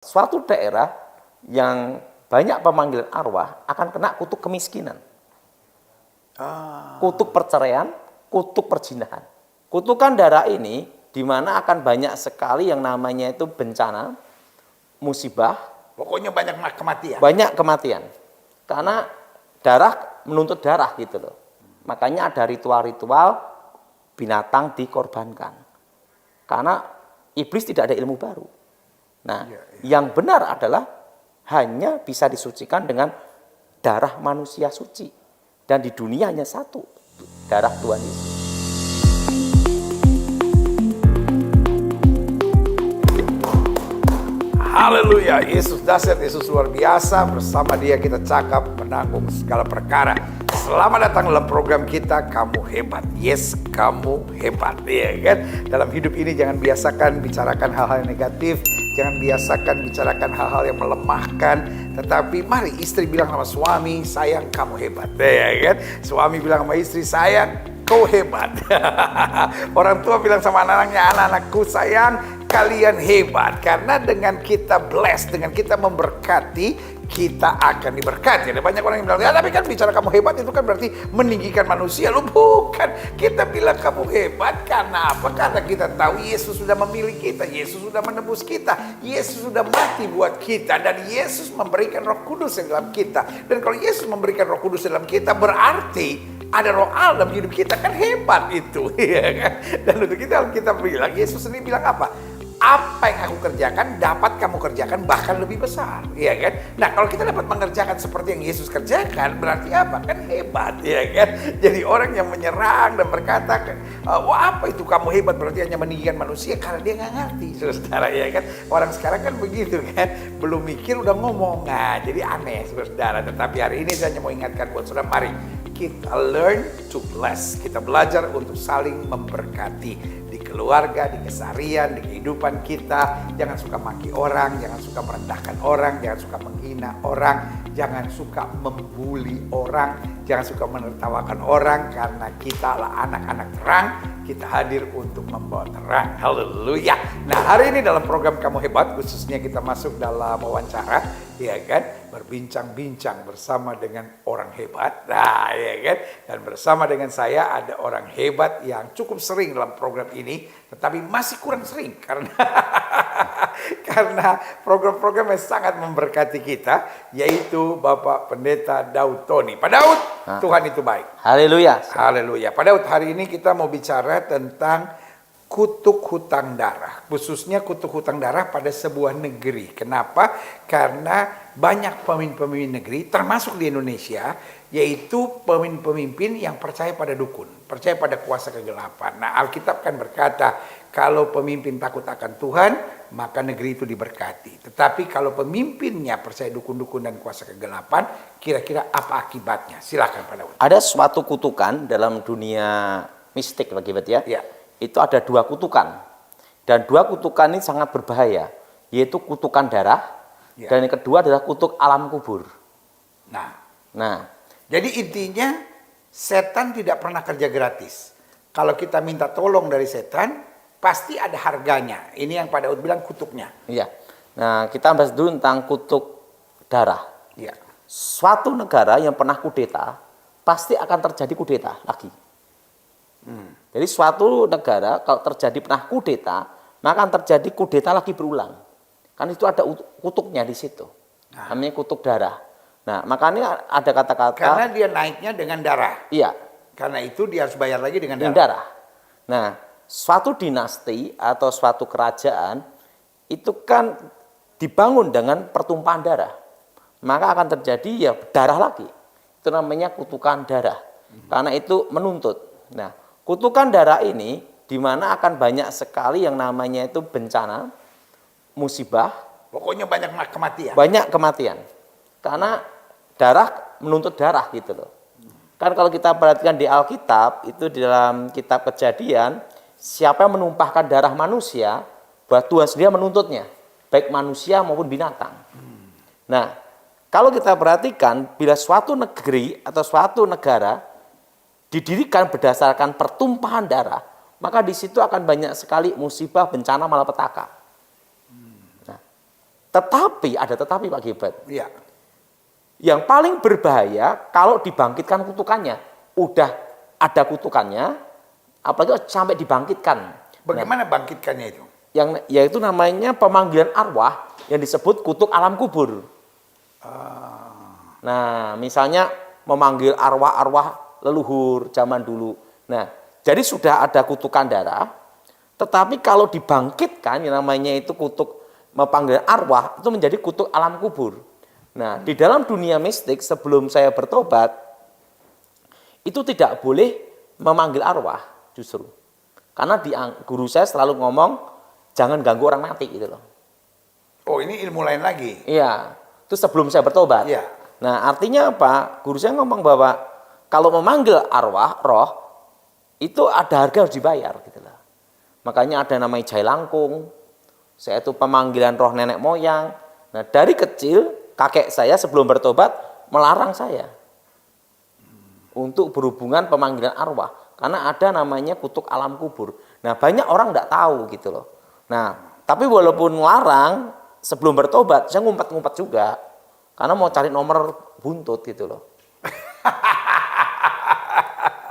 Suatu daerah yang banyak pemanggilan arwah akan kena kutuk kemiskinan, kutuk perceraian, kutuk perzinahan. Kutukan darah ini di mana akan banyak sekali yang namanya itu bencana, musibah. Pokoknya banyak kematian. Banyak kematian. Karena darah menuntut darah gitu loh. Makanya ada ritual-ritual binatang dikorbankan. Karena iblis tidak ada ilmu baru. Nah, yang benar adalah hanya bisa disucikan dengan darah manusia suci. Dan di dunia hanya satu, darah Tuhan Yesus. Haleluya, Yesus dahsyat, Yesus luar biasa. Bersama Dia kita cakap menanggung segala perkara. Selamat datang dalam program kita, Kamu Hebat. Yes, kamu hebat, ya kan? Dalam hidup ini jangan biasakan bicarakan hal-hal yang negatif. Jangan biasakan bicarakan hal-hal yang melemahkan. Tetapi mari istri bilang sama suami, sayang kamu hebat, ya kan? Suami bilang sama istri, sayang kau hebat. Orang tua bilang sama anak-anaknya, anak-anakku sayang kalian hebat. Karena dengan kita bless, dengan kita memberkati, kita akan diberkati. Ada banyak orang yang bilang, ya tapi kan bicara kamu hebat itu kan berarti meninggikan manusia. Lu bukan. Kita bilang kamu hebat karena apa? Karena kita tahu Yesus sudah memilih kita. Yesus sudah menebus kita. Yesus sudah mati buat kita. Dan Yesus memberikan Roh Kudus yang dalam kita. Dan kalau Yesus memberikan Roh Kudus dalam kita, berarti ada roh Allah dalam hidup kita, kan hebat itu. Dan untuk kita bilang, Yesus sendiri bilang apa? Apa yang aku kerjakan dapat kamu kerjakan bahkan lebih besar, ya kan? Nah, kalau kita dapat mengerjakan seperti yang Yesus kerjakan, berarti apa? Kan hebat, ya kan? Jadi orang yang menyerang dan berkata, wah apa itu kamu hebat, berarti hanya meninggikan manusia, karena dia nggak ngerti, saudara, ya kan? Orang sekarang kan begitu kan, belum mikir udah ngomong, nah jadi aneh, saudara. Tetapi hari ini saya hanya mau ingatkan buat saudara, mari kita learn to bless, kita belajar untuk saling memberkati. Keluarga, di keseharian, di kehidupan kita. Jangan suka maki orang, jangan suka merendahkan orang, jangan suka menghina orang, jangan suka membuli orang, jangan suka menertawakan orang, karena kita adalah anak-anak terang. Kita hadir untuk membawa terang. Haleluya. Nah, hari ini dalam program Kamu Hebat, khususnya kita masuk dalam wawancara, ya kan, berbincang-bincang bersama dengan orang hebat. Nah, ya kan, dan bersama dengan saya ada orang hebat yang cukup sering dalam program ini, tetapi masih kurang sering karena karena program-program yang sangat memberkati kita, yaitu Bapak Pendeta Daud Tony. Pak Daud, Tuhan itu baik. Haleluya. Haleluya. Pak Daud, hari ini kita mau bicara tentang kutuk hutang darah, khususnya kutuk hutang darah pada sebuah negeri. Kenapa? Karena banyak pemimpin-pemimpin negeri, termasuk di Indonesia, yaitu pemimpin-pemimpin yang percaya pada dukun, percaya pada kuasa kegelapan. Nah, Alkitab kan berkata, kalau pemimpin takut akan Tuhan, maka negeri itu diberkati. Tetapi kalau pemimpinnya percaya dukun-dukun dan kuasa kegelapan, kira-kira apa akibatnya? Silakan Pak Daud. Ada suatu kutukan dalam dunia mistik bagi ya. Ya. Itu ada dua kutukan. Dan dua kutukan ini sangat berbahaya, yaitu kutukan darah, dan yang kedua adalah kutuk alam kubur. Nah, jadi intinya setan tidak pernah kerja gratis. Kalau kita minta tolong dari setan, pasti ada harganya. Ini yang Pak Daud bilang kutuknya. Iya. Nah, kita bahas dulu tentang kutuk darah. Iya. Suatu negara yang pernah kudeta, pasti akan terjadi kudeta lagi. Jadi suatu negara kalau terjadi pernah kudeta, maka akan terjadi kudeta lagi berulang. Kan itu ada kutuknya di situ. Namanya kutuk darah. Nah, makanya ada kata-kata. Karena dia naiknya dengan darah. Iya. Karena itu dia harus bayar lagi dengan darah. Nah, suatu dinasti atau suatu kerajaan itu kan dibangun dengan pertumpahan darah. Maka akan terjadi ya darah lagi. Itu namanya kutukan darah. Karena itu menuntut. Nah, kutukan darah ini di mana akan banyak sekali yang namanya itu bencana, musibah. Pokoknya banyak kematian. Banyak kematian. Karena darah menuntut darah gitu loh. Kan kalau kita perhatikan di Alkitab, itu di dalam kitab Kejadian, siapa yang menumpahkan darah manusia, bahwa Tuhan sendiri menuntutnya, baik manusia maupun binatang. Nah, kalau kita perhatikan, bila suatu negeri atau suatu negara didirikan berdasarkan pertumpahan darah, maka di situ akan banyak sekali musibah, bencana, malapetaka. Nah, Tetapi, ada tetapi Pak Gilbert. Iya. Yang paling berbahaya kalau dibangkitkan kutukannya. Udah ada kutukannya, apalagi sampai dibangkitkan. Bagaimana bangkitkannya itu? Yaitu namanya pemanggilan arwah yang disebut kutuk alam kubur. Nah, misalnya memanggil arwah-arwah leluhur zaman dulu. Nah, jadi sudah ada kutukan darah, tetapi kalau dibangkitkan yang namanya itu kutuk memanggil arwah itu menjadi kutuk alam kubur. Nah, di dalam dunia mistik sebelum saya bertobat itu tidak boleh memanggil arwah justru. Karena guru saya selalu ngomong jangan ganggu orang mati gitu loh. Oh, ini ilmu lain lagi. Iya, itu sebelum saya bertobat. Iya. Nah, artinya apa? Guru saya ngomong bahwa kalau memanggil arwah, roh, itu ada harga harus dibayar gitu loh. Makanya ada namanya jai langkung, yaitu pemanggilan roh nenek moyang. Nah, dari kecil kakek saya sebelum bertobat melarang saya untuk berhubungan pemanggilan arwah karena ada namanya kutuk alam kubur. Nah, banyak orang tidak tahu gitu loh. Nah, tapi walaupun melarang sebelum bertobat saya ngumpet-ngumpet juga karena mau cari nomor buntut gitu loh.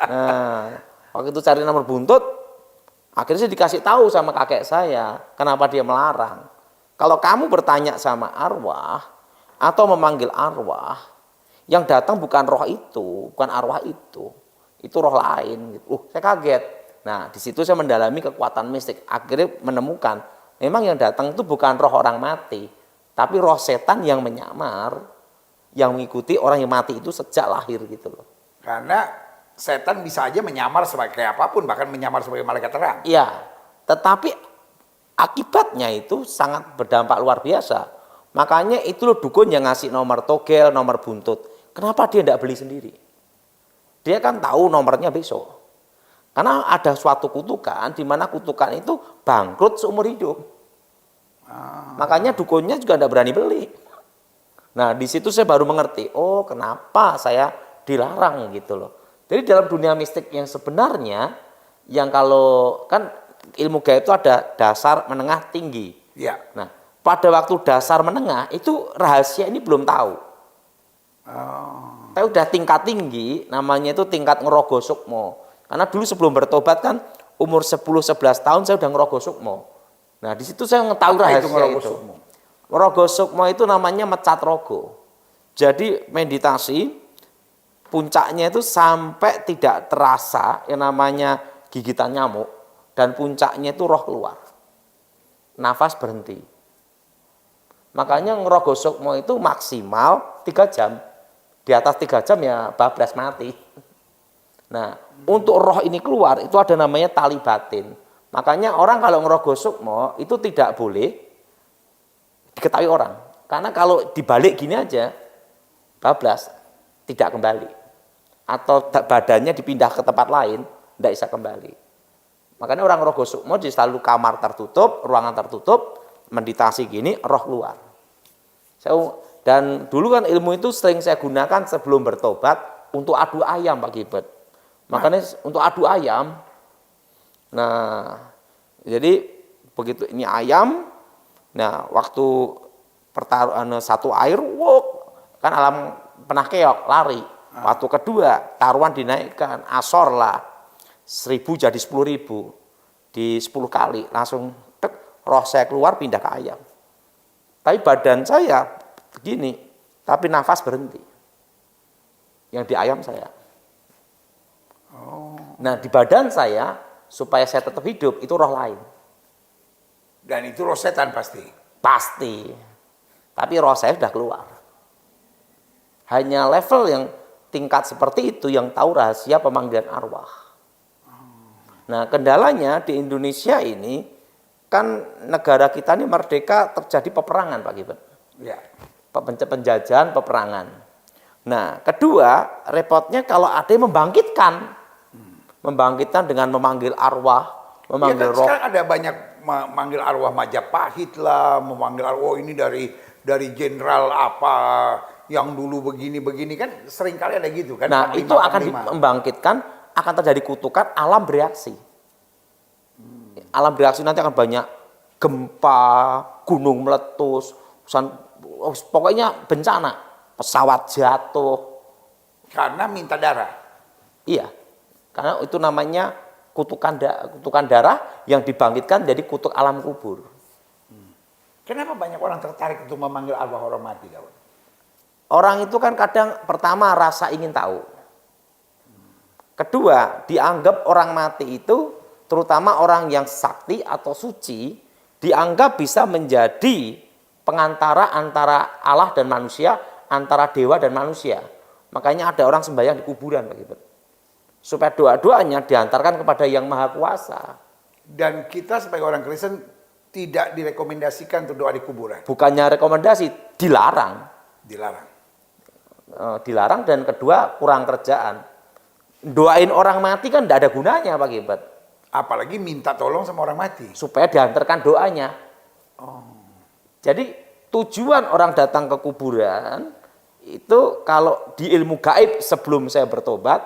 Nah, waktu itu cari nomor buntut, akhirnya saya dikasih tahu sama kakek saya kenapa dia melarang. Kalau kamu bertanya sama arwah atau memanggil arwah, yang datang bukan roh itu, bukan arwah itu roh lain. Saya kaget. Nah, di situ saya mendalami kekuatan mistik. Akhirnya menemukan, memang yang datang itu bukan roh orang mati, tapi roh setan yang menyamar, yang mengikuti orang yang mati itu sejak lahir gitu loh. Karena setan bisa aja menyamar sebagai apapun, bahkan menyamar sebagai malaikat terang. Iya, tetapi akibatnya itu sangat berdampak luar biasa. Makanya itu loh dukun yang ngasih nomor togel, nomor buntut. Kenapa dia tidak beli sendiri? Dia kan tahu nomornya besok. Karena ada suatu kutukan, di mana kutukan itu bangkrut seumur hidup. Makanya dukunnya juga tidak berani beli. Nah, di situ saya baru mengerti, oh kenapa saya dilarang gitu loh. Jadi dalam dunia mistik yang sebenarnya, yang kalau kan ilmu gaib itu ada dasar, menengah, tinggi. Iya. Nah, pada waktu dasar menengah itu rahasia ini belum tahu. Tapi udah tingkat tinggi, namanya itu tingkat ngerogo sukmo. Karena dulu sebelum bertobat kan umur 10-11 tahun saya udah ngerogo sukmo. Nah, di situ saya mengetahui rahasia itu. Ngerogo sukmo itu namanya mecat rogo. Jadi meditasi puncaknya itu sampai tidak terasa yang namanya gigitan nyamuk dan puncaknya itu roh keluar. Nafas berhenti. Makanya ngerogo sukmo itu maksimal 3 jam. Di atas 3 jam ya bablas mati. Nah, untuk roh ini keluar itu ada namanya tali batin. Makanya orang kalau ngerogo sukmo itu tidak boleh diketahui orang. Karena kalau dibalik gini aja bablas tidak kembali. Atau badannya dipindah ke tempat lain, tidak bisa kembali. Makanya orang rogo sukmo selalu kamar tertutup, ruangan tertutup, meditasi gini, roh keluar. Dan dulu kan ilmu itu sering saya gunakan sebelum bertobat untuk adu ayam Pak Gilbert. Makanya untuk adu ayam, nah jadi begitu ini ayam, nah waktu pertaruhan satu air, kan alam pernah keok, lari. Waktu kedua, taruhan dinaikkan, asor lah, 1.000 jadi 10.000, di 10 kali, langsung roh saya keluar pindah ke ayam. Tapi badan saya begini, tapi nafas berhenti. Yang di ayam saya. Nah, di badan saya, supaya saya tetap hidup, itu roh lain. Dan itu roh setan pasti? Pasti. Tapi roh saya sudah keluar. Hanya level yang tingkat seperti itu yang tahu rahasia pemanggilan arwah. Nah, kendalanya di Indonesia ini kan negara kita ini merdeka terjadi peperangan Pak Gilbert. Ya. Penjajahan, peperangan. Nah, kedua, repotnya kalau ada yang membangkitkan dengan memanggil arwah, memanggil roh. Sekarang ada banyak memanggil arwah Majapahit lah, memanggil arwah ini dari jenderal apa yang dulu begini-begini kan seringkali ada gitu kan. Nah, itu akan membangkitkan, akan terjadi kutukan, alam bereaksi. Alam bereaksi nanti akan banyak gempa, gunung meletus, Pokoknya bencana, pesawat jatuh. Karena minta darah. Iya, karena itu namanya kutukan darah yang dibangkitkan jadi kutuk alam kubur. Kenapa banyak orang tertarik untuk memanggil arwah orang mati, kawan? Orang itu kan kadang pertama rasa ingin tahu. Kedua, dianggap orang mati itu, terutama orang yang sakti atau suci, dianggap bisa menjadi pengantara antara Allah dan manusia, antara dewa dan manusia. Makanya ada orang sembahyang di kuburan begitu. Supaya doa-doanya diantarkan kepada Yang Maha Kuasa. Dan kita sebagai orang Kristen tidak direkomendasikan untuk doa di kuburan. Bukannya rekomendasi, dilarang. Dilarang. Dilarang, dan kedua kurang kerjaan. Doain orang mati kan tidak ada gunanya Pak Gilbert. Apalagi minta tolong sama orang mati. Supaya diantarkan doanya. Jadi tujuan orang datang ke kuburan itu kalau di ilmu gaib sebelum saya bertobat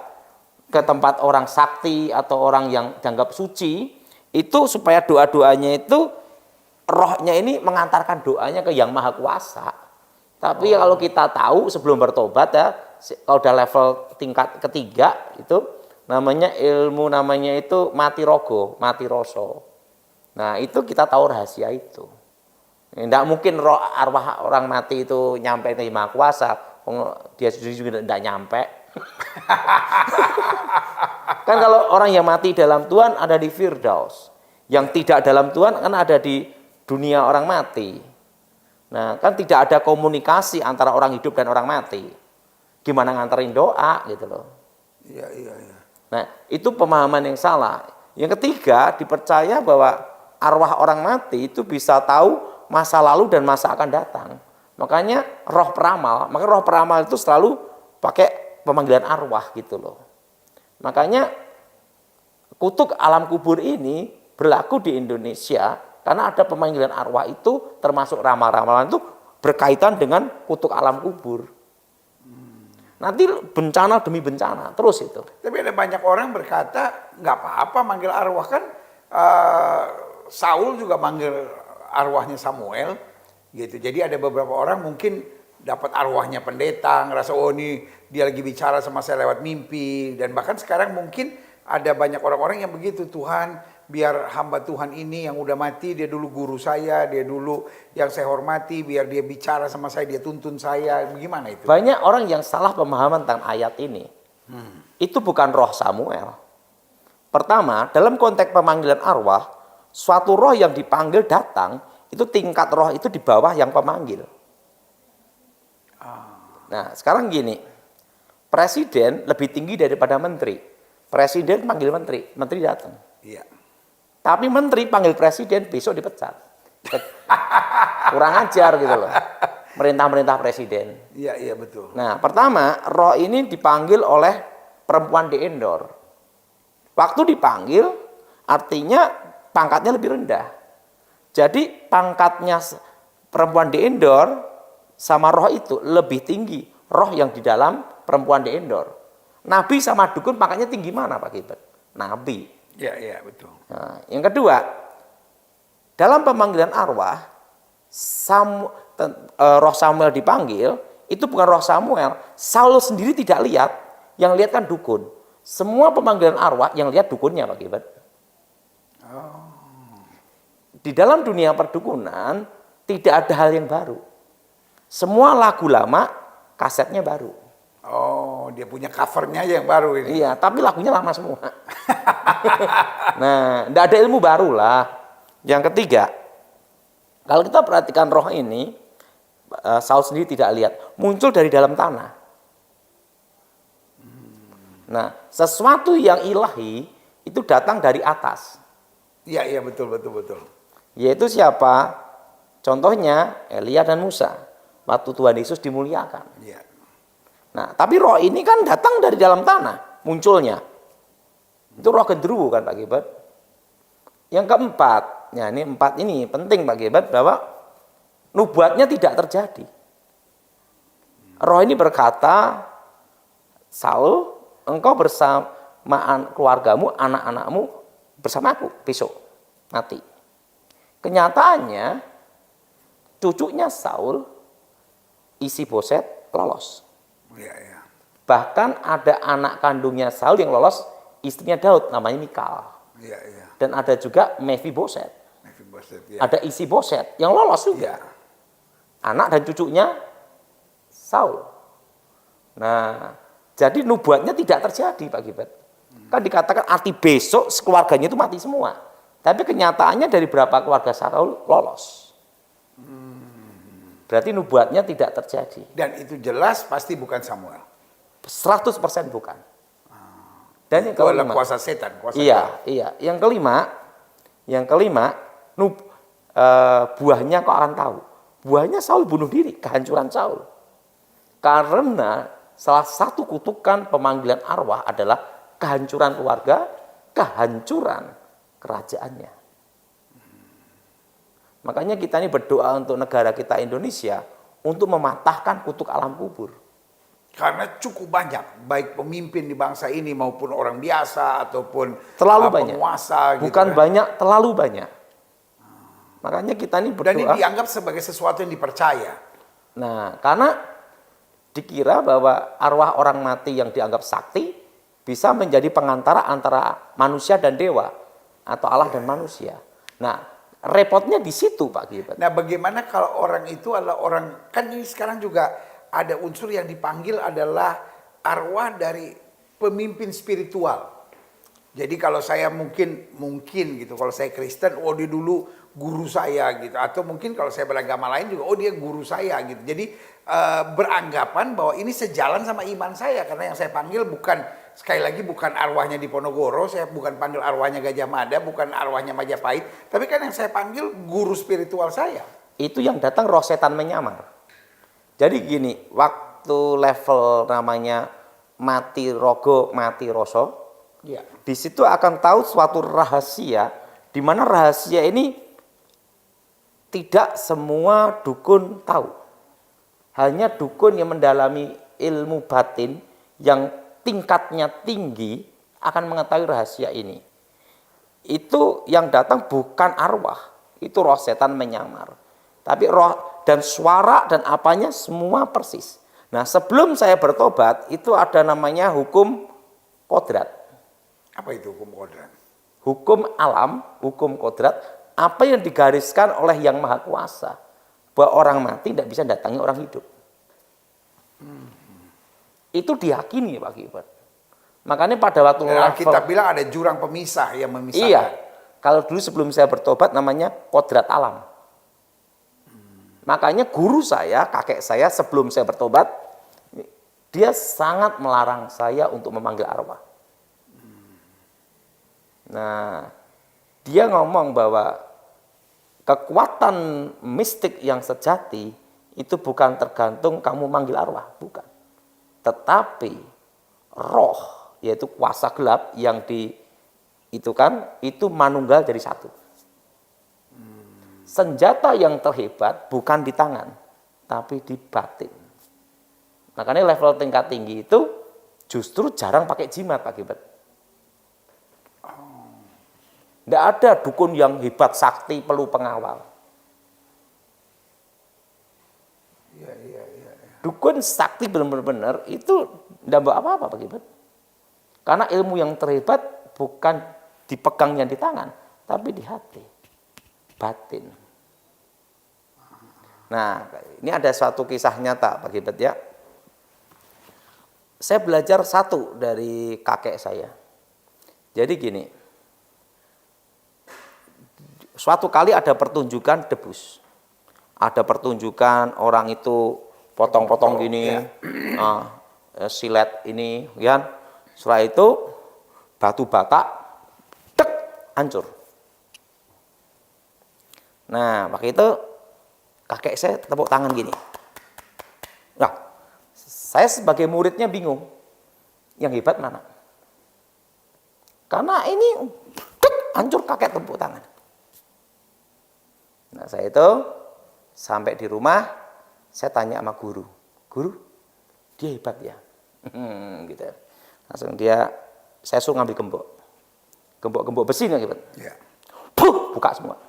ke tempat orang sakti atau orang yang dianggap suci, itu supaya doa-doanya itu rohnya ini mengantarkan doanya ke Yang Maha Kuasa. Tapi kalau kita tahu sebelum bertobat ya, kalau udah level tingkat ketiga itu namanya ilmu, namanya itu mati rogo, mati roso. Nah itu kita tahu rahasia itu. Tidak mungkin roh arwah orang mati itu nyampe ke Yang Maha Kuasa, dia sendiri juga tidak nyampe. Kan kalau orang yang mati dalam Tuhan ada di Firdaus, yang tidak dalam Tuhan kan ada di dunia orang mati. Nah, kan tidak ada komunikasi antara orang hidup dan orang mati. Gimana nganterin doa gitu loh. Iya. Nah, itu pemahaman yang salah. Yang ketiga, dipercaya bahwa arwah orang mati itu bisa tahu masa lalu dan masa akan datang. Makanya roh peramal, maka roh peramal itu selalu pakai pemanggilan arwah gitu loh. Makanya kutuk alam kubur ini berlaku di Indonesia karena ada pemanggilan arwah itu, termasuk ramal-ramalan itu berkaitan dengan kutuk alam kubur. Nanti bencana demi bencana, terus itu. Tapi ada banyak orang berkata, nggak apa-apa manggil arwah kan. Saul juga manggil arwahnya Samuel, gitu. Jadi ada beberapa orang mungkin dapat arwahnya pendeta, ngerasa oh ini dia lagi bicara sama saya lewat mimpi. Dan bahkan sekarang mungkin ada banyak orang-orang yang begitu, Tuhan biar hamba Tuhan ini yang udah mati, dia dulu guru saya, dia dulu yang saya hormati, biar dia bicara sama saya, dia tuntun saya. Bagaimana itu? Banyak orang yang salah pemahaman tentang ayat ini. Itu bukan roh Samuel. Pertama, dalam konteks pemanggilan arwah, suatu roh yang dipanggil datang, itu tingkat roh itu di bawah yang pemanggil. Nah, sekarang gini, presiden lebih tinggi daripada menteri. Presiden panggil menteri, menteri datang. Iya. Tapi menteri panggil presiden, besok dipecat. Kurang ajar gitu loh. Merintah-merintah presiden. Iya, betul. Nah, pertama, roh ini dipanggil oleh perempuan di Endor. Waktu dipanggil, artinya pangkatnya lebih rendah. Jadi pangkatnya perempuan di Endor sama roh itu lebih tinggi. Roh yang di dalam perempuan di Endor. Nabi sama dukun pangkatnya tinggi mana Pak Gilbert? Nabi. Iya, betul. Nah, yang kedua, dalam pemanggilan arwah, roh Samuel dipanggil, itu bukan roh Samuel. Saul sendiri tidak lihat, yang lihat kan dukun. Semua pemanggilan arwah yang lihat dukunnya Pak Gilbert. Di dalam dunia perdukunan, tidak ada hal yang baru. Semua lagu lama, kasetnya baru. Oh, dia punya covernya aja yang baru ini. Iya, tapi lagunya lama semua. Nah, tidak ada ilmu baru lah. Yang ketiga, kalau kita perhatikan roh ini, Saul sendiri tidak lihat, muncul dari dalam tanah. Nah, sesuatu yang ilahi itu datang dari atas. Iya, betul. Yaitu siapa? Contohnya Elia dan Musa. Waktu Tuhan Yesus dimuliakan. Iya. Nah, tapi roh ini kan datang dari dalam tanah, munculnya. Itu roh genderuwo kan Pak Gilbert. Yang keempat, ya ini penting Pak Gilbert, bahwa nubuatnya tidak terjadi. Roh ini berkata, Saul, engkau bersama keluargamu, anak-anakmu bersama aku besok mati. Kenyataannya cucunya Saul, Isi-Boset, lolos. Iya, iya. Bahkan ada anak kandungnya Saul yang lolos, istrinya Daud, namanya Mikal. Iya, iya. Dan ada juga Mephiboset. Mephiboset, ya. Ada Isi-Boset yang lolos juga. Iya. Anak dan cucunya Saul. Nah, jadi nubuatnya tidak terjadi Pak Gilbert. Kan dikatakan arti besok keluarganya itu mati semua. Tapi kenyataannya dari berapa keluarga Saul lolos. Berarti nubuatnya tidak terjadi. Dan itu jelas pasti bukan Samuel. 100% bukan. Dan yang Itu adalah kelima, kuasa setan, kuasa iya, gelap. iya. Yang kelima, buahnya kau akan tahu. Buahnya Saul bunuh diri, kehancuran Saul. Karena salah satu kutukan pemanggilan arwah adalah kehancuran keluarga, kehancuran kerajaannya. Makanya kita ini berdoa untuk negara kita Indonesia untuk mematahkan kutuk alam kubur. Karena cukup banyak, baik pemimpin di bangsa ini maupun orang biasa ataupun Terlalu banyak. penguasa. Bukan gitu, banyak, terlalu banyak. Makanya kita ini Dan ini berdoa. dianggap sebagai sesuatu yang dipercaya. Nah, karena dikira bahwa arwah orang mati yang dianggap sakti bisa menjadi pengantara antara manusia dan dewa atau Allah dan manusia. Nah, repotnya di situ Pak Gilbert. Nah, bagaimana kalau orang itu adalah orang, kan ini sekarang juga ada unsur yang dipanggil adalah arwah dari pemimpin spiritual. Jadi kalau saya mungkin gitu, kalau saya Kristen, oh dia dulu guru saya gitu. Atau mungkin kalau saya beragama lain juga, oh dia guru saya gitu. Jadi beranggapan bahwa ini sejalan sama iman saya. Karena yang saya panggil bukan, sekali lagi bukan arwahnya Diponegoro, saya bukan panggil arwahnya Gajah Mada, bukan arwahnya Majapahit. Tapi kan yang saya panggil guru spiritual saya. Itu yang datang roh setan menyamar. Jadi gini, waktu level namanya mati rogo, mati roso, Ya. di situ akan tahu suatu rahasia, di mana rahasia ini tidak semua dukun tahu. Hanya dukun yang mendalami ilmu batin yang tingkatnya tinggi akan mengetahui rahasia ini. Itu yang datang bukan arwah, itu roh setan menyamar. Tapi roh dan suara dan apanya semua persis. Nah, sebelum saya bertobat itu ada namanya hukum kodrat. Apa itu hukum kodrat? Hukum alam, hukum kodrat, apa yang digariskan oleh Yang Maha Kuasa. Bahwa orang mati tidak bisa datangi orang hidup. Itu diyakini Pak Gilbert. Makanya pada waktu Kita bilang ada jurang pemisah yang memisahkan. Iya, kalau dulu sebelum saya bertobat namanya kodrat alam. Makanya guru saya, kakek saya sebelum saya bertobat, dia sangat melarang saya untuk memanggil arwah. Nah, dia ngomong bahwa kekuatan mistik yang sejati itu bukan tergantung kamu manggil arwah, bukan. Tetapi roh, yaitu kuasa gelap yang itu manunggal jadi satu. Senjata yang terhebat bukan di tangan, tapi di batin. Makanya level tingkat tinggi itu justru jarang pakai jimat Pak Gilbert. Tidak ada dukun yang hebat sakti perlu pengawal. Iya. Dukun sakti benar-benar itu tidak bawa apa-apa Pak Gilbert. Karena ilmu yang terhebat bukan dipegangnya di tangan, tapi di hati, batin. Nah, ini ada suatu kisah nyata Pak Gilbert ya. Saya belajar satu dari kakek saya. Jadi gini, suatu kali ada pertunjukan debus. Ada pertunjukan orang itu potong-potong gini, silet ini, ya. Setelah itu batu bata, tek, hancur. Nah, waktu itu kakek saya tepuk tangan gini. Nah, saya sebagai muridnya bingung, yang hebat mana? Karena ini tek, hancur, kakek tepuk tangan. Nah, saya itu sampai di rumah, saya tanya sama guru, dia hebat ya? Gitu. Langsung saya suruh ngambil gembok besi nggak hebat? Ya. Puh, buka semua,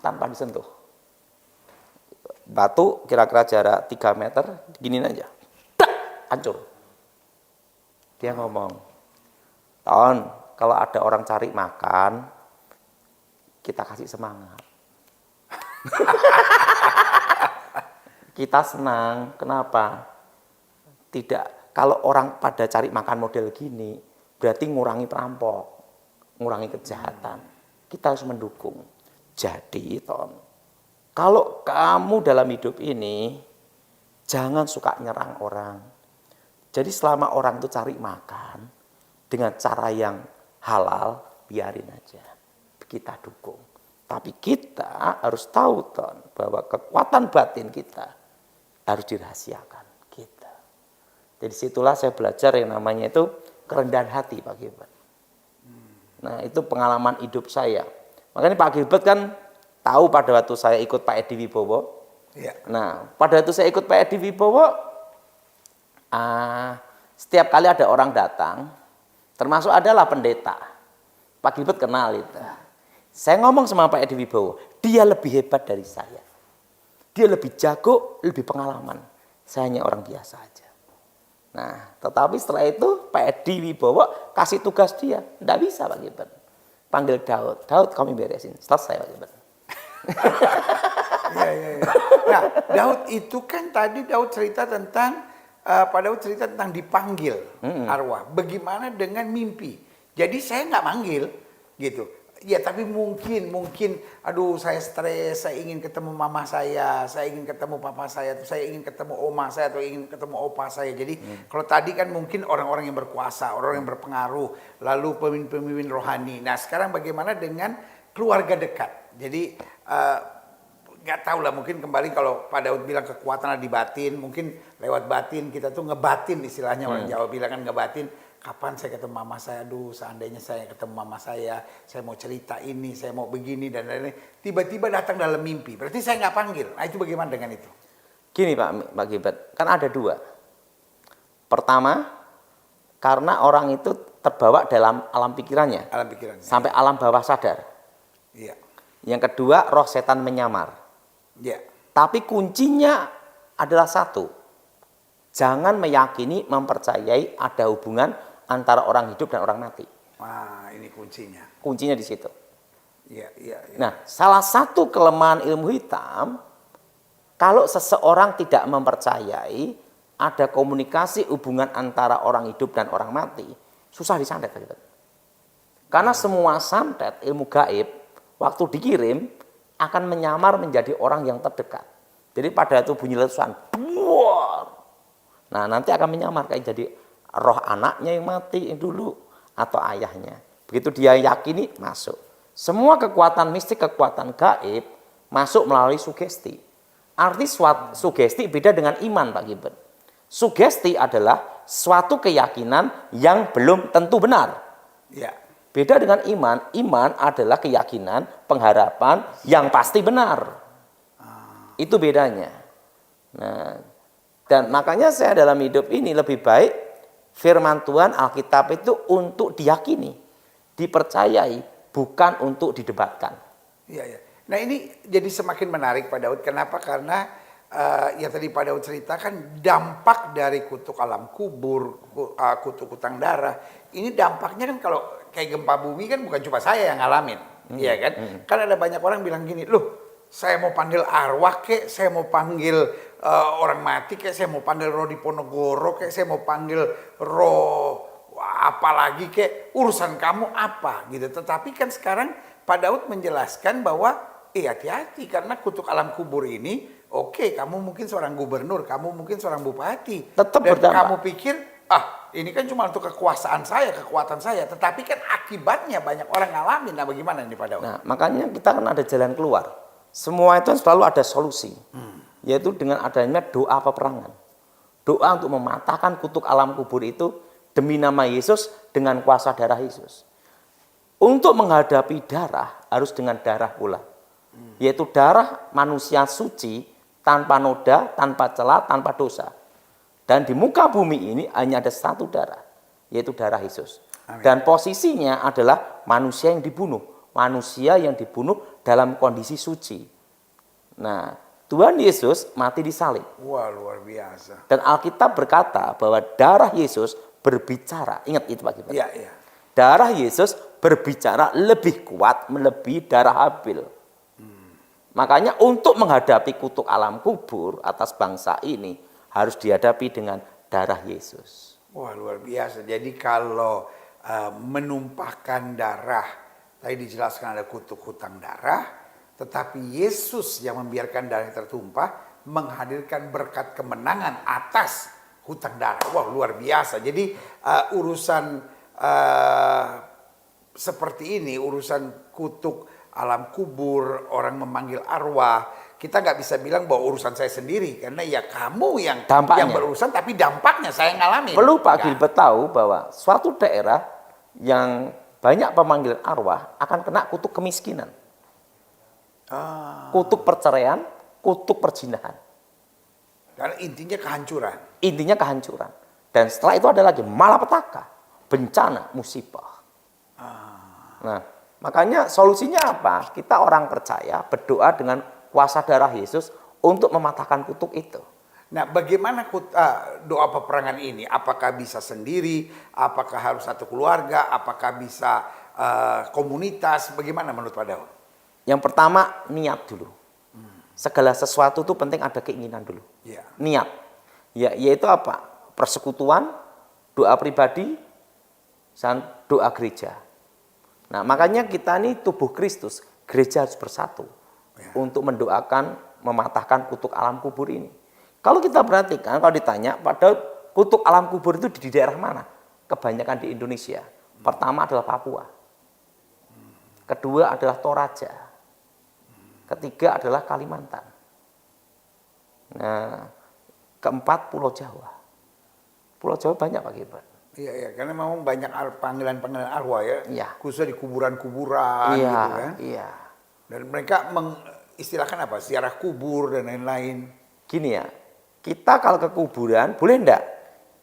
tanpa disentuh. batu kira-kira jarak 3 meter, giniin aja. Tak, hancur. Dia ngomong, Ton, kalau ada orang cari makan, kita kasih semangat. Kita senang, kenapa? Tidak, kalau orang pada cari makan model gini, berarti ngurangi perampok, ngurangi kejahatan. Kita harus mendukung. Jadi, Ton, kalau kamu dalam hidup ini, jangan suka nyerang orang. Jadi selama orang itu cari makan, dengan cara yang halal, biarin aja. Kita dukung. Tapi kita harus tahu, Ton, bahwa kekuatan batin kita harus dirahasiakan. Kita. Jadi situlah saya belajar yang namanya itu kerendahan hati, Pak Gilbert. Nah, itu pengalaman hidup saya. Makanya Pak Gilbert kan tahu pada waktu saya ikut Pak Edi Wibowo. Ya. Nah, pada waktu saya ikut Pak Edi Wibowo, setiap kali ada orang datang, termasuk adalah pendeta. Pak Gilbert kenal itu. Saya ngomong sama Pak Edi Wibowo, dia lebih hebat dari saya. Dia lebih jago, lebih pengalaman. Saya hanya orang biasa aja. Nah, tetapi setelah itu Pak Edi Wibowo kasih tugas dia. Tidak bisa Pak Gilbert. Panggil Daud. Daud kami beresin. Selesai Pak Gilbert. Ya. Nah, Daud itu kan tadi Daud cerita tentang, Pak Daud cerita tentang dipanggil arwah. Bagaimana dengan mimpi? Jadi saya nggak manggil gitu. Ya tapi mungkin, aduh saya stres, saya ingin ketemu mama saya ingin ketemu papa saya ingin ketemu oma saya, atau ingin ketemu opa saya. Jadi kalau tadi kan mungkin orang-orang yang berkuasa, orang yang berpengaruh, lalu pemimpin-pemimpin rohani. Nah sekarang bagaimana dengan keluarga dekat? Jadi nggak tahu lah, mungkin kembali kalau Pak Daud bilang kekuatan ada di batin, mungkin lewat batin kita tuh ngebatin istilahnya, orang Jawa bilang kan ngebatin. Kapan saya ketemu mama saya, aduh seandainya saya ketemu mama saya mau cerita ini, saya mau begini dan lain-lain. Tiba-tiba datang dalam mimpi, berarti saya nggak panggil. Nah itu bagaimana dengan itu? Gini Pak Gilbert, kan ada dua. Pertama, karena orang itu terbawa dalam alam pikirannya. Alam pikirannya. Sampai alam bawah sadar. Iya. Yang kedua, roh setan menyamar. Iya. Tapi kuncinya adalah satu. Jangan meyakini, mempercayai ada hubungan antara orang hidup dan orang mati. Wah, ini kuncinya. Kuncinya di situ. Iya. Nah, salah satu kelemahan ilmu hitam, kalau seseorang tidak mempercayai ada komunikasi hubungan antara orang hidup dan orang mati, susah disantet. Karena semua santet ilmu gaib, waktu dikirim, akan menyamar menjadi orang yang terdekat. Jadi pada itu bunyi letusan, buar. Nah, nanti akan menyamar kayak jadi roh anaknya yang mati dulu atau ayahnya. Begitu dia yakini, masuk. Semua kekuatan mistik, kekuatan gaib masuk melalui sugesti. Arti sugesti beda dengan iman, Pak Gilbert. Sugesti adalah suatu keyakinan yang belum tentu benar. Ya. Beda dengan iman. Iman adalah keyakinan, pengharapan yang pasti benar. Itu bedanya. Nah, dan makanya saya dalam hidup ini lebih baik firman Tuhan Alkitab itu untuk diyakini, dipercayai, bukan untuk didebatkan. Iya. Nah ini jadi semakin menarik Pak Daud. Kenapa? Karena yang tadi Pak Daud ceritakan dampak dari kutuk alam kubur, kutuk utang darah. Ini dampaknya kan kalau kayak gempa bumi kan bukan cuma saya yang ngalamin, iya kan? Kan ada banyak orang bilang gini, loh saya mau panggil arwah kek, saya mau panggil orang mati kek, saya mau panggil roh Diponegoro kek, saya mau panggil roh apalagi kek, urusan kamu apa gitu. Tetapi kan sekarang Pak Daud menjelaskan bahwa hati-hati karena kutuk alam kubur ini, oke, kamu mungkin seorang gubernur, kamu mungkin seorang bupati, tetap dan berdampak. kamu pikir ini kan cuma untuk kekuasaan saya, kekuatan saya, tetapi kan akibatnya banyak orang ngalamin. Nah bagaimana ini Pak Daud? Nah makanya kita kan ada jalan keluar. Semua itu selalu ada solusi, yaitu dengan adanya doa peperangan. Doa untuk mematahkan kutuk alam kubur itu demi nama Yesus dengan kuasa darah Yesus. Untuk menghadapi darah harus dengan darah pula, yaitu darah manusia suci tanpa noda, tanpa celah, tanpa dosa. Dan di muka bumi ini hanya ada satu darah, yaitu darah Yesus. Amin. Dan posisinya adalah manusia yang dibunuh. Manusia yang dibunuh dalam kondisi suci. Nah, Tuhan Yesus mati di salib. Wah, luar biasa. Dan Alkitab berkata bahwa darah Yesus berbicara. Ingat itu Pak Gibran. Iya, iya. Darah Yesus berbicara lebih kuat melebihi darah Habil. Makanya untuk menghadapi kutuk alam kubur atas bangsa ini harus dihadapi dengan darah Yesus. Wah, luar biasa. Jadi kalau menumpahkan darah, tadi dijelaskan ada kutuk hutang darah, tetapi Yesus yang membiarkan darah tertumpah menghadirkan berkat kemenangan atas hutang darah. Wah, luar biasa. Jadi urusan seperti ini, urusan kutuk alam kubur, orang memanggil arwah, kita nggak bisa bilang bahwa urusan saya sendiri, karena ya kamu yang berurusan, tapi dampaknya saya ngalamin. Perlu Pak Gilbert tahu bahwa suatu daerah yang banyak pemanggilan arwah akan kena kutuk kemiskinan, kutuk perceraian, kutuk perzinahan. Karena intinya kehancuran. Intinya kehancuran. Dan setelah itu ada lagi malapetaka, bencana, musibah. Nah, makanya solusinya apa? Kita orang percaya berdoa dengan kuasa darah Yesus untuk mematahkan kutuk itu. Nah, bagaimana doa peperangan ini? Apakah bisa sendiri? Apakah harus satu keluarga? Apakah bisa komunitas? Bagaimana menurut Pak Daud? Yang pertama, niat dulu. Segala sesuatu itu penting ada keinginan dulu. Ya. Niat. Ya, yaitu apa? Persekutuan, doa pribadi, dan doa gereja. Nah, makanya kita ini tubuh Kristus, gereja harus bersatu untuk mendoakan, mematahkan kutuk alam kubur ini. Kalau kita perhatikan, kalau ditanya, pada kutuk alam kubur itu di daerah mana? Kebanyakan di Indonesia. Pertama adalah Papua. Kedua adalah Toraja. Ketiga adalah Kalimantan. Nah, keempat Pulau Jawa. Pulau Jawa banyak Pak Gibran. Iya, iya, karena memang banyak panggilan-panggilan arwah ya, Iya. khususnya di kuburan-kuburan Iya, gitu kan. iya. Dan mereka mengistilahkan apa? Ziarah kubur dan lain-lain. Gini ya, kita kalau ke kuburan boleh enggak?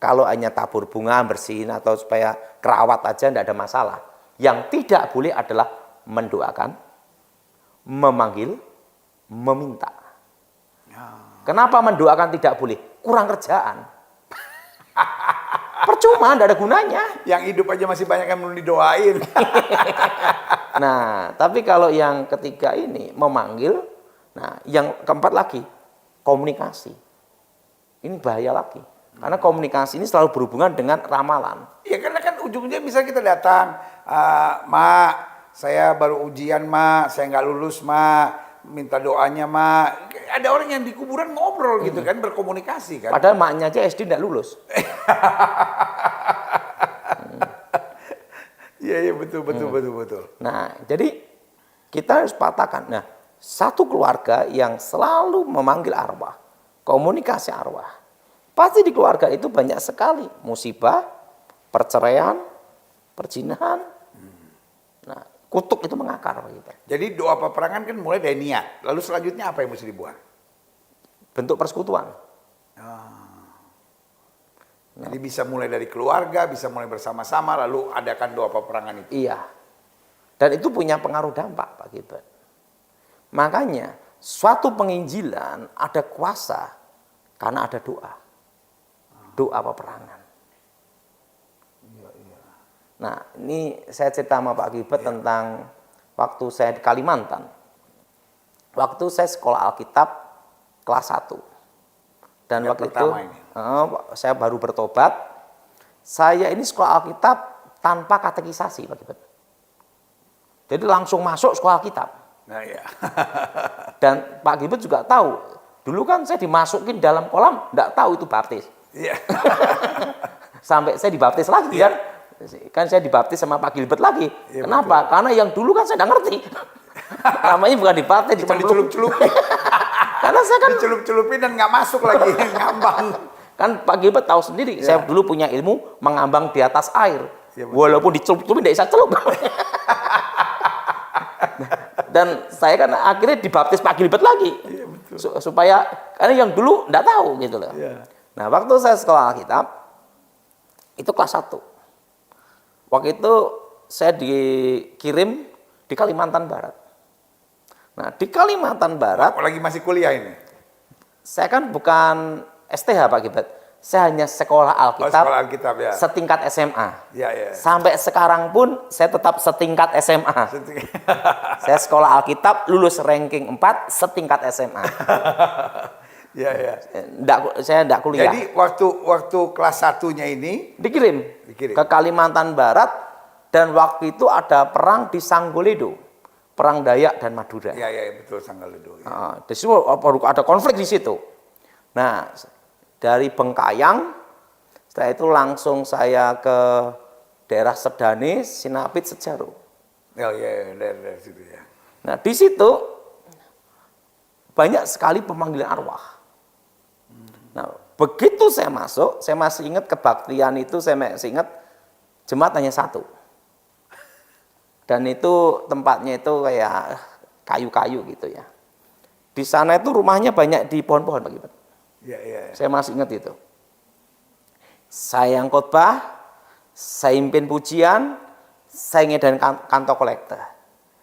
Kalau hanya tabur bunga, bersihin atau supaya kerawat aja enggak ada masalah. Yang tidak boleh adalah mendoakan, memanggil, meminta. Kenapa mendoakan tidak boleh? Kurang kerjaan. Percuma, enggak ada gunanya. Yang hidup aja masih banyak yang belum didoain. Nah, tapi kalau yang ketiga ini memanggil, nah yang keempat lagi komunikasi. Ini bahaya lagi. Karena komunikasi ini selalu berhubungan dengan ramalan. Ya karena kan ujungnya bisa kita datang, Mak, saya baru ujian Mak, saya nggak lulus Mak, minta doanya Mak. Ada orang yang di kuburan ngobrol gitu kan, berkomunikasi kan. Padahal maknya aja SD enggak lulus. Iya, iya, betul. Nah, jadi kita harus patahkan. Nah, satu keluarga yang selalu memanggil arwah, komunikasi arwah. Pasti di keluarga itu banyak sekali musibah, perceraian, perzinahan. Nah, kutuk itu mengakar gitu. Jadi doa peperangan kan mulai dari niat. Lalu selanjutnya apa yang mesti dibuat? Bentuk persekutuan. Jadi bisa mulai dari keluarga, bisa mulai bersama-sama, lalu adakan doa peperangan itu. Iya. Dan itu punya pengaruh dampak Pak Gibran. Makanya suatu penginjilan ada kuasa karena ada doa. Doa peperangan. Nah, ini saya cerita sama Pak Gilbert tentang waktu saya di Kalimantan. Waktu saya sekolah Alkitab kelas 1. Dan Yang waktu itu saya baru bertobat. Saya ini sekolah Alkitab tanpa katekisasi Pak Gilbert. Jadi langsung masuk sekolah Alkitab. Nah, ya. Dan Pak Gilbert juga tahu. Dulu kan saya dimasukin dalam kolam, enggak tahu itu baptis. Iya. Sampai saya dibaptis lagi kan. Kan saya dibaptis sama Pak Gilbert lagi. Iya, kenapa? betul. Karena yang dulu kan saya nggak ngerti. Namanya bukan dibaptis, Cuma dicelup-celupin. Karena saya kan Dicelup-celupin dan nggak masuk lagi, ngambang. kan Pak Gilbert tahu sendiri, saya dulu punya ilmu mengambang di atas air. Ya, walaupun dicelup-celupin tidak bisa celup. Dan saya kan akhirnya dibaptis Pak Gilbert lagi. Iya, betul. Supaya karena yang dulu enggak tahu gitu loh. Iya. Nah, waktu saya sekolah Alkitab itu kelas 1. Waktu itu saya dikirim di Kalimantan Barat. Nah, di Kalimantan Barat Apalagi masih kuliah ini. Saya kan bukan STH Pak Gilbert. Saya hanya sekolah Alkitab, sekolah Alkitab ya. setingkat SMA. Ya, ya. Sampai sekarang pun saya tetap setingkat SMA. Saya sekolah Alkitab, lulus ranking 4, setingkat SMA. Ya, ya. Saya enggak kuliah. Jadi waktu kelas 1-nya ini Dikirim ke Kalimantan Barat, dan waktu itu ada perang di Sanggoledo, perang Dayak dan Madura. Ya, ya, betul Sanggoledo. Ya. Di situ ada konflik di situ. Nah, dari Bengkayang, setelah itu langsung saya ke daerah Sedane, Sinapit, Sejaru. Ya, ya, dari situ ya. Nah, di situ banyak sekali pemanggilan arwah. Nah, begitu saya masuk, saya masih ingat kebaktian itu, saya masih ingat jemaat hanya satu. Dan itu tempatnya itu kayak kayu-kayu gitu ya. Di sana itu rumahnya banyak di pohon-pohon Pak Gilbert. Ya, ya. Saya masih ingat itu. Saya yang khotbah, saya impin pujian, saya ngedain kantong kolektor.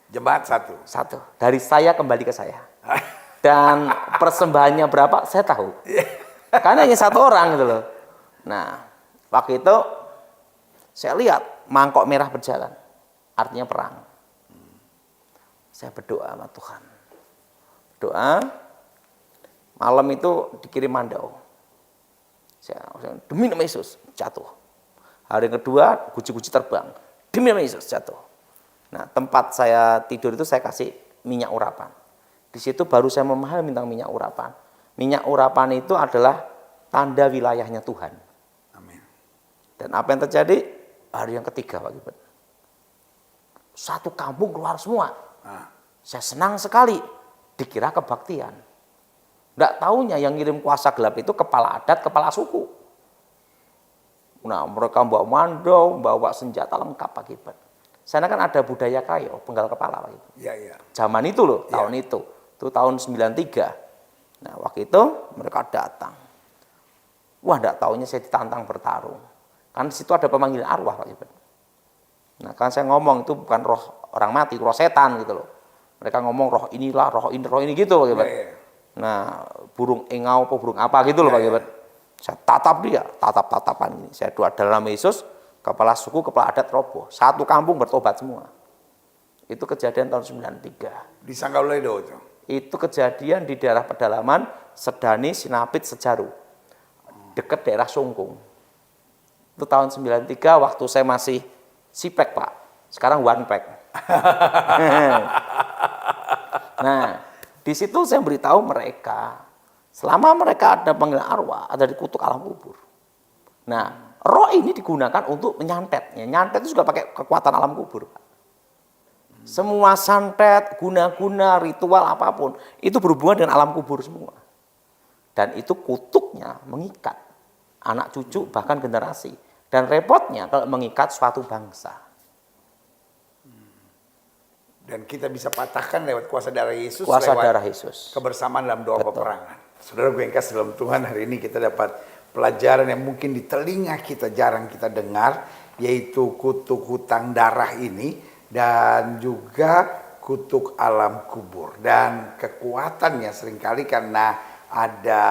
Jemaat satu. Satu. Dari saya kembali ke saya. Dan persembahannya berapa, saya tahu. Karena hanya satu orang gitu loh. Nah, waktu itu saya lihat mangkok merah berjalan. Artinya perang. Saya berdoa sama Tuhan. Doa. Malam itu dikirim mandau. Saya demi nama Yesus jatuh. Hari kedua guci-guci terbang. Demi nama Yesus jatuh. Nah, tempat saya tidur itu saya kasih minyak urapan. Di situ baru saya memahami tentang minyak urapan. Minyak urapan itu adalah tanda wilayahnya Tuhan. Amin. Dan apa yang terjadi? Hari yang ketiga Pak Gilbert. Satu kampung keluar semua. Saya senang sekali. Dikira kebaktian. Nggak taunya yang ngirim kuasa gelap itu kepala adat, kepala suku. Nah, mereka bawa mandau, bawa senjata lengkap Pak Gilbert. Sana kan ada budaya kayo, penggal kepala Pak Gilbert. Ya, ya. Zaman itu loh, tahun itu. Itu tahun 93. Nah, waktu itu mereka datang. Wah, nggak taunya saya ditantang bertarung. Kan di situ ada pemanggilan arwah Pak Gilbert. Nah, kan saya ngomong itu bukan roh orang mati, roh setan gitu loh. Mereka ngomong roh inilah, roh ini gitu Pak Gilbert. Ya, ya. Nah, burung engau apa burung apa gitu loh Pak Gilbert. Saya tatap dia, tatap-tatapan ini. Saya doa dalam nama Yesus, kepala suku, kepala adat roboh. Satu kampung bertobat semua. Itu kejadian tahun 93. Di Sanggoledo itu. Itu kejadian di daerah pedalaman Sedani, Sinapit, Sejaru. Dekat daerah Sungkung. Itu tahun 93 waktu saya masih sipek Pak. Sekarang one pack. Nah, di situ saya beritahu mereka, selama mereka ada panggilan arwah, ada dikutuk alam kubur. Nah, roh ini digunakan untuk menyantet. Nyantet itu juga pakai kekuatan alam kubur. Semua santet, guna-guna, ritual apapun, itu berhubungan dengan alam kubur semua. Dan itu kutuknya mengikat anak cucu bahkan generasi. Dan repotnya kalau mengikat suatu bangsa. Dan kita bisa patahkan lewat kuasa darah Yesus, Kuasa lewat darah Yesus. kebersamaan dalam doa Betul. peperangan. Saudara gue yang kasih dalam Tuhan, hari ini kita dapat pelajaran yang mungkin di telinga kita jarang kita dengar, yaitu kutuk hutang darah ini dan juga kutuk alam kubur. Dan kekuatannya seringkali karena ada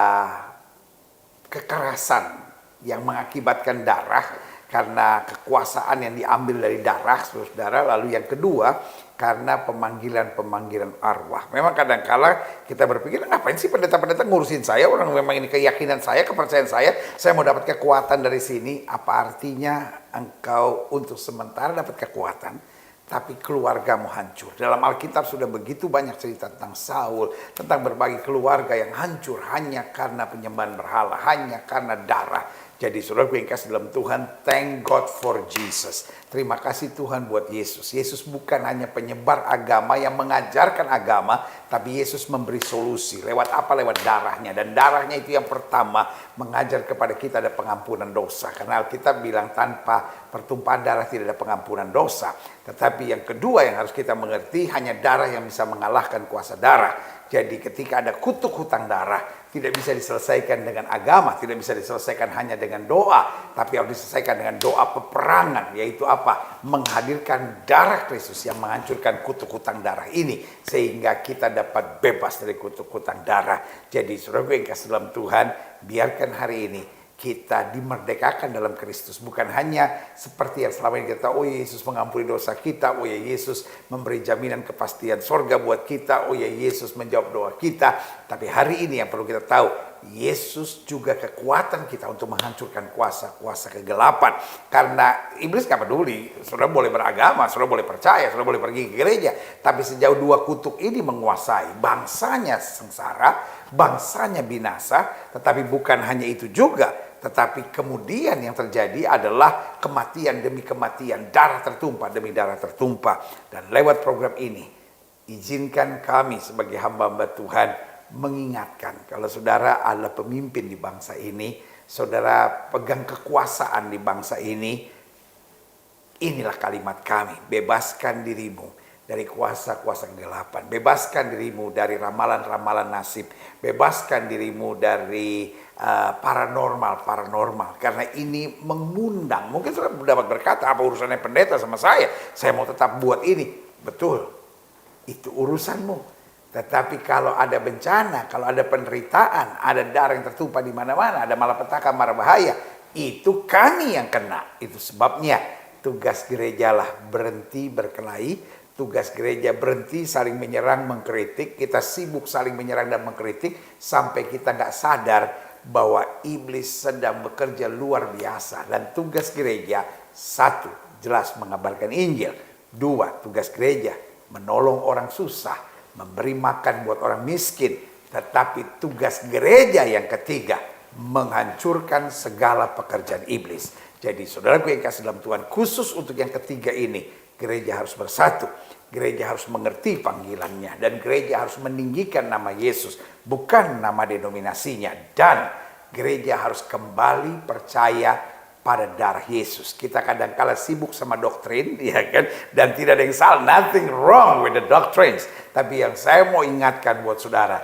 kekerasan yang mengakibatkan darah, karena kekuasaan yang diambil dari darah, saudara. Lalu yang kedua, karena pemanggilan-pemanggilan arwah. Memang kadang-kala kita berpikir, ngapain sih pendeta-pendeta ngurusin saya? Orang memang ini keyakinan saya, kepercayaan saya mau dapat kekuatan dari sini. Apa artinya engkau untuk sementara dapat kekuatan, tapi keluargamu hancur? Dalam Alkitab sudah begitu banyak cerita tentang Saul, tentang berbagai keluarga yang hancur hanya karena penyembahan berhala, hanya karena darah. Jadi saudara gue yang kasih dalam Tuhan, thank God for Jesus. Terima kasih Tuhan buat Yesus. Yesus bukan hanya penyebar agama yang mengajarkan agama, tapi Yesus memberi solusi. Lewat apa? Lewat darahnya. Dan darahnya itu yang pertama mengajar kepada kita ada pengampunan dosa. Karena Alkitab bilang tanpa pertumpahan darah tidak ada pengampunan dosa. Tetapi yang kedua yang harus kita mengerti, hanya darah yang bisa mengalahkan kuasa darah. Jadi ketika ada kutuk hutang darah, tidak bisa diselesaikan dengan agama, tidak bisa diselesaikan hanya dengan doa, tapi harus diselesaikan dengan doa peperangan, yaitu apa? Menghadirkan darah Kristus yang menghancurkan kutuk hutang darah ini, sehingga kita dapat bebas dari kutuk hutang darah. Jadi saudara yang kasih dalam Tuhan, biarkan hari ini kita dimerdekakan dalam Kristus. Bukan hanya seperti yang selama ini kita, oh Yesus mengampuni dosa kita, oh ya Yesus memberi jaminan kepastian sorga buat kita, oh ya Yesus menjawab doa kita. Tapi hari ini yang perlu kita tahu, Yesus juga kekuatan kita untuk menghancurkan kuasa-kuasa kegelapan. Karena iblis gak peduli, saudara boleh beragama, saudara boleh percaya, saudara boleh pergi ke gereja. Tapi sejauh dua kutuk ini menguasai, bangsanya sengsara, bangsanya binasa. Tetapi bukan hanya itu juga, tetapi kemudian yang terjadi adalah kematian demi kematian, darah tertumpah demi darah tertumpah. Dan lewat program ini, izinkan kami sebagai hamba-hamba Tuhan mengingatkan, kalau saudara adalah pemimpin di bangsa ini, saudara pegang kekuasaan di bangsa ini, inilah kalimat kami: bebaskan dirimu dari kuasa-kuasa kegelapan, bebaskan dirimu dari ramalan-ramalan nasib, bebaskan dirimu dari paranormal, karena ini mengundang. Mungkin saudara dapat berkata, apa urusannya pendeta sama saya mau tetap buat ini. Betul, itu urusanmu. Tetapi kalau ada bencana, kalau ada penderitaan, ada darah yang tertumpah di mana-mana, ada malapetaka, mara bahaya, itu kami yang kena. Itu sebabnya tugas gerejalah berhenti berkelahi, tugas gereja berhenti saling menyerang, mengkritik. Kita sibuk saling menyerang dan mengkritik sampai kita nggak sadar bahwa iblis sedang bekerja luar biasa. Dan tugas gereja, satu, jelas mengabarkan Injil. Dua, tugas gereja menolong orang susah, memberi makan buat orang miskin. Tetapi tugas gereja yang ketiga, menghancurkan segala pekerjaan iblis. Jadi saudaraku yang kasih dalam Tuhan, khusus untuk yang ketiga ini, gereja harus bersatu. Gereja harus mengerti panggilannya. Dan gereja harus meninggikan nama Yesus, bukan nama denominasinya. Dan gereja harus kembali percaya pada darah Yesus. Kita kadang-kala sibuk sama doktrin, ya kan? Dan tidak ada yang salah, nothing wrong with the doctrines. Tapi yang saya mau ingatkan buat saudara,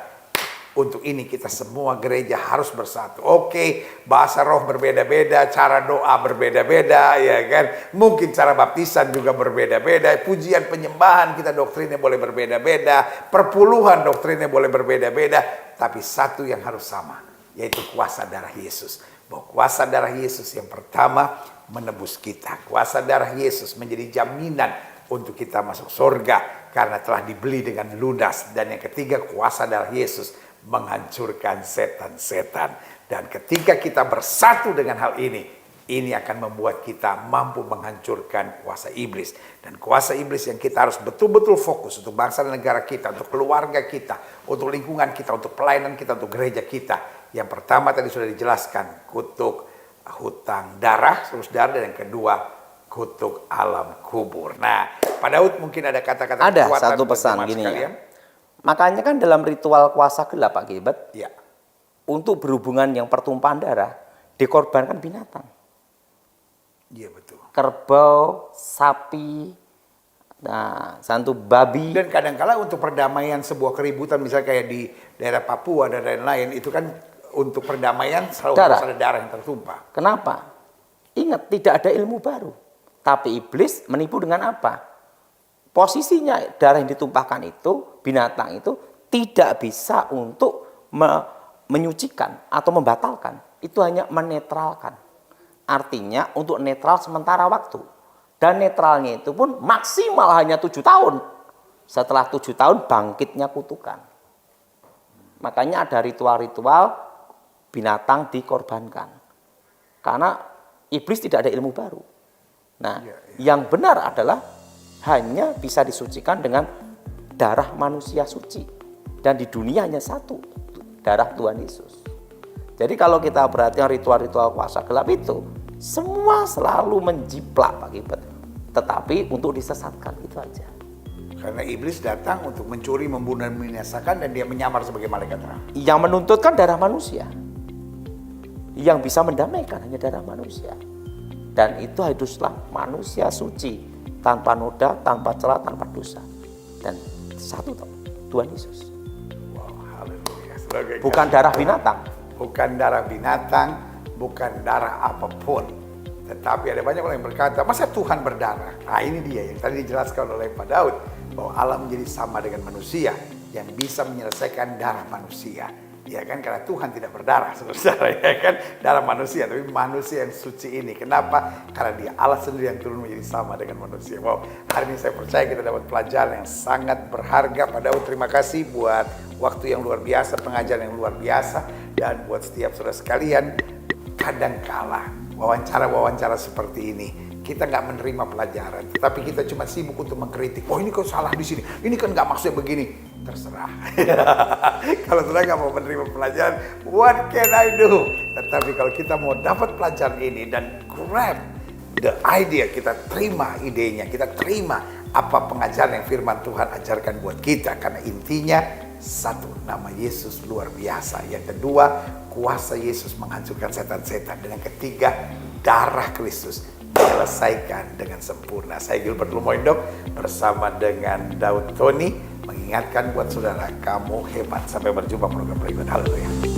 untuk ini kita semua gereja harus bersatu. Oke, bahasa roh berbeda-beda, cara doa berbeda-beda, ya kan? Mungkin cara baptisan juga berbeda-beda, pujian penyembahan kita doktrinnya boleh berbeda-beda, perpuluhan doktrinnya boleh berbeda-beda, tapi satu yang harus sama, yaitu kuasa darah Yesus. Bahwa kuasa darah Yesus yang pertama menebus kita. Kuasa darah Yesus menjadi jaminan untuk kita masuk surga karena telah dibeli dengan lunas. Dan yang ketiga, kuasa darah Yesus menghancurkan setan-setan. Dan ketika kita bersatu dengan hal ini akan membuat kita mampu menghancurkan kuasa iblis. Dan kuasa iblis yang kita harus betul-betul fokus untuk bangsa dan negara kita, untuk keluarga kita, untuk lingkungan kita, untuk pelayanan kita, untuk gereja kita. Yang pertama tadi sudah dijelaskan, kutuk hutang darah, saudara, dan yang kedua, kutuk alam kubur. Nah, Pak Daud mungkin ada kata-kata ada kekuatan satu pesan gini sekalian. ya. Makanya kan dalam ritual kuasa gelap Pak Gilbert, Ya. untuk berhubungan yang pertumpahan darah, dikorbankan binatang. Iya betul. Kerbau, sapi, nah, santu babi. Dan kadang-kala untuk perdamaian sebuah keributan, misalnya kayak di daerah Papua dan lain-lain, itu kan untuk perdamaian selalu Darah. harus ada darah yang tertumpah. Kenapa? Ingat, tidak ada ilmu baru. Tapi iblis menipu dengan apa? Posisinya darah yang ditumpahkan itu, binatang itu tidak bisa untuk menyucikan atau membatalkan. Itu hanya menetralkan. Artinya untuk netral sementara waktu. Dan netralnya itu pun maksimal hanya 7 tahun. Setelah 7 tahun bangkitnya kutukan. Makanya ada ritual-ritual binatang dikorbankan. Karena iblis tidak ada ilmu baru. Nah, yang benar adalah hanya bisa disucikan dengan darah manusia suci. Dan di dunia hanya satu, darah Tuhan Yesus. Jadi kalau kita perhatikan ritual-ritual kuasa gelap itu, semua selalu menjiplak Pak Gilbert. Tetapi untuk disesatkan, itu aja. Karena iblis datang untuk mencuri, membunuh, dan membinasakan, dan dia menyamar sebagai malaikat terang. Yang menuntutkan darah manusia. Yang bisa mendamaikan hanya darah manusia. Dan itu haruslah manusia suci, tanpa noda, tanpa celah, tanpa dosa. Dan satu Tuhan Yesus. Wow, haleluya. Oke, bukan darah binatang. bukan darah binatang, bukan darah apapun. Tetapi ada banyak orang yang berkata, masa Tuhan berdarah? Nah ini dia yang tadi dijelaskan oleh Pak Daud, bahwa Allah menjadi sama dengan manusia, yang bisa menyelesaikan darah manusia. Ya kan, karena Tuhan tidak berdarah, saudara, ya kan, darah manusia, tapi manusia yang suci ini. Kenapa? Karena dia Allah sendiri yang turun menjadi sama dengan manusia. Wow, hari ini saya percaya kita dapat pelajaran yang sangat berharga. Pak Daud, terima kasih buat waktu yang luar biasa, pengajaran yang luar biasa, dan buat setiap saudara sekalian. Kadangkala wawancara-wawancara seperti ini kita nggak menerima pelajaran, tetapi kita cuma sibuk untuk mengkritik. Oh ini kok salah di sini, ini kan nggak maksudnya begini. Terserah. Kalau sudah nggak mau menerima pelajaran, what can I do? Tetapi kalau kita mau dapat pelajaran ini dan grab the idea, kita terima idenya, kita terima apa pengajaran yang firman Tuhan ajarkan buat kita. Karena intinya satu, nama Yesus luar biasa. Yang kedua, kuasa Yesus menghancurkan setan-setan. Dan yang ketiga, darah Kristus menyelesaikan dengan sempurna. Saya Gilbert Lumoindok bersama dengan Daud Tony mengingatkan buat saudara, kamu hebat. Sampai berjumpa program berikut. Haleluya.